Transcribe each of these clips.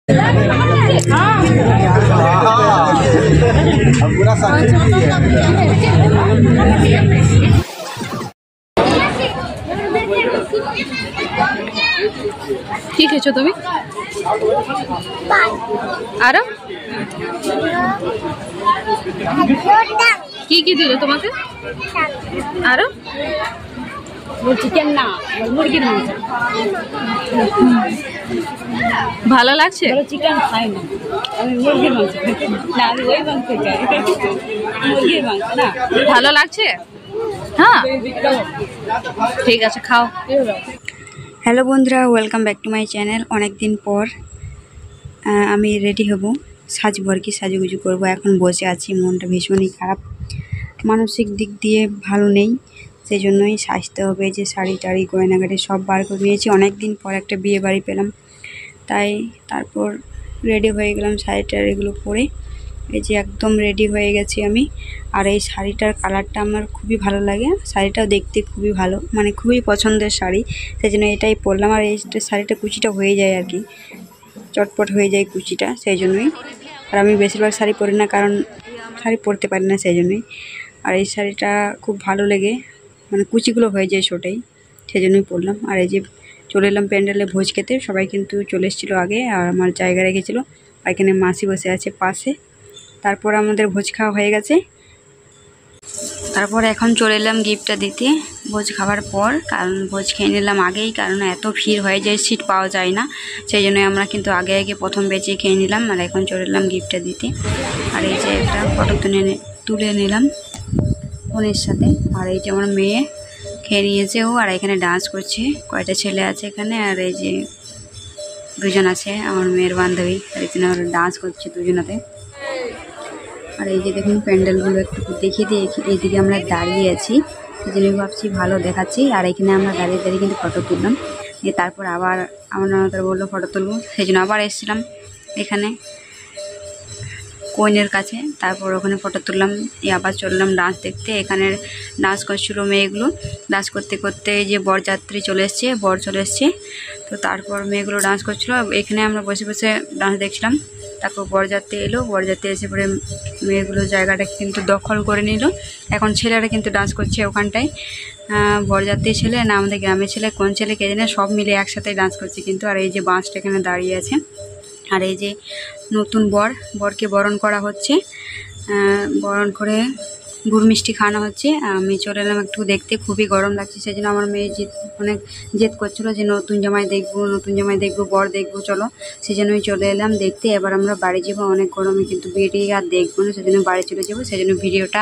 কি খেয়েছো তুমি? আরো কি কি দিল তোমাকে? আরো চিকেন না, মুরগির মাংস। ভালো লাগছে? চিকেন খাই না, আমি মুরগির মাংস না, আমি ওই মাংস খাই, মুরগির মাংস না। ভালো লাগছে? হ্যাঁ ঠিক আছে, খাও। হ্যালো বন্ধুরা, welcome back to my channel. অনেক দিন পর আমি রেডি হব, সাজবো আর কি, সাজুগুজু করবো। এখন বসে আছি, মনটা ভীষণই খারাপ, মানসিক দিক দিয়ে ভালো নেই, সেই জন্যই সাজতে হবে। যে শাড়ি টাড়ি গয়নাগাড়ি সব বার করে নিয়েছি, অনেক দিন পর একটা বিয়ে বাড়ি পেলাম, তাই তারপর রেডি হয়ে গেলাম শাড়ি টাড়িগুলো পরে। এই যে একদম রেডি হয়ে গেছি আমি। আর এই শাড়িটার কালারটা আমার খুবই ভালো লাগে, শাড়িটাও দেখতে খুবই ভালো, মানে খুবই পছন্দের শাড়ি, সেই জন্য এটাই পরলাম। আর এই শাড়িটা কুচিটা হয়ে যায় আর কি, চটপট হয়ে যায় কুচিটা, সেই জন্যই। আর আমি বেশিরভাগ শাড়ি পরি না, কারণ শাড়ি পরতে পারি না, সেই জন্যই। আর এই শাড়িটা খুব ভালো লেগে, মানে কুচিগুলো হয়ে যায় ছোটাই, সেই জন্যই পরলাম। আর এই যে চলে এলাম প্যান্ডেলে ভোজ খেতে, সবাই কিন্তু চলে এসেছিলো আগে, আর আমার জায়গা রেখেছিলো। আর এখানে মাসি বসে আছে পাশে। তারপর আমাদের ভোজ খাওয়া হয়ে গেছে, তারপর এখন চলে এলাম গিফটটা দিতে ভোজ খাওয়ার পর, কারণ ভোজ খেয়ে নিলাম আগেই, কারণ এত ভিড় হয়ে যায়, সিট পাওয়া যায় না, সেই জন্য আমরা কিন্তু আগে আগে প্রথম বেঁচে খেয়ে নিলাম। আর এখন চলে এলাম গিফটটা দিতে। আর এই যে একটা ফটো তুলে নিলাম বোনের সাথে। আর এই যে আমার মেয়ে খেয়ে নিয়েছে ও, আর এখানে ডান্স করছে, কয়টা ছেলে আছে এখানে, আর এই যে দুজন আছে আমার মেয়ের বান্ধবী, আর এখানে ওরা ডান্স করছে দুজনাতে। আর এই যে দেখুন প্যান্ডেলগুলো একটু দেখিয়ে দিয়ে, এইদিকে আমরা দাঁড়িয়ে আছি, সেই জন্য ভাবছি ভালো দেখাচ্ছি। আর এখানে আমরা দাঁড়িয়ে দাঁড়িয়ে কিন্তু ফটো তুললাম, তারপর আবার আমার ননদরা বললো ফটো তুলবো, সেই জন্য আবার এসেছিলাম এখানে কোইনের কাছে। তারপর ওখানে ফটো তুললাম, আবার চললাম ডান্স দেখতে। এখানে ডান্স করছিলো মেয়েগুলো, ডান্স করতে করতে যে বরযাত্রী চলে এসছে, বর চলে এসছে, তো তারপর মেয়েগুলো ডান্স করছিলো, এখানে আমরা বসে বসে ডান্স দেখছিলাম। তারপর বরযাত্রী এলো, বরযাত্রী এসে পরে মেয়েগুলো জায়গাটা কিন্তু দখল করে নিল। এখন ছেলেরা কিন্তু ডান্স করছে ওখানটায়, বরযাত্রী ছেলে না আমাদের গ্রামের ছেলে, কোন ছেলে কে জানে, সব মিলে একসাথে ডান্স করছে কিন্তু। আর এই যে বাসটা এখানে দাঁড়িয়ে আছে, আর এই যে নতুন বরকে বরণ করা হচ্ছে, বরণ করে গুড় মিষ্টি খাওয়ানো হচ্ছে। আমি চলে এলাম একটু দেখতে, খুবই গরম লাগছে, সেই জন্য আমার মেয়ে অনেক জেদ করছিলো যে নতুন জামাই দেখবো, নতুন জামাই দেখবো, বর দেখবো, চলো, সেই জন্যই চলে এলাম দেখতে। এবার আমরা বাড়ি যাবো, অনেক গরমে কিন্তু ভিডিও আর দেখবো না, সেই জন্য বাড়ি চলে যাবো। সেই জন্য ভিডিওটা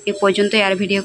এ পর্যন্তই, আর ভিডিও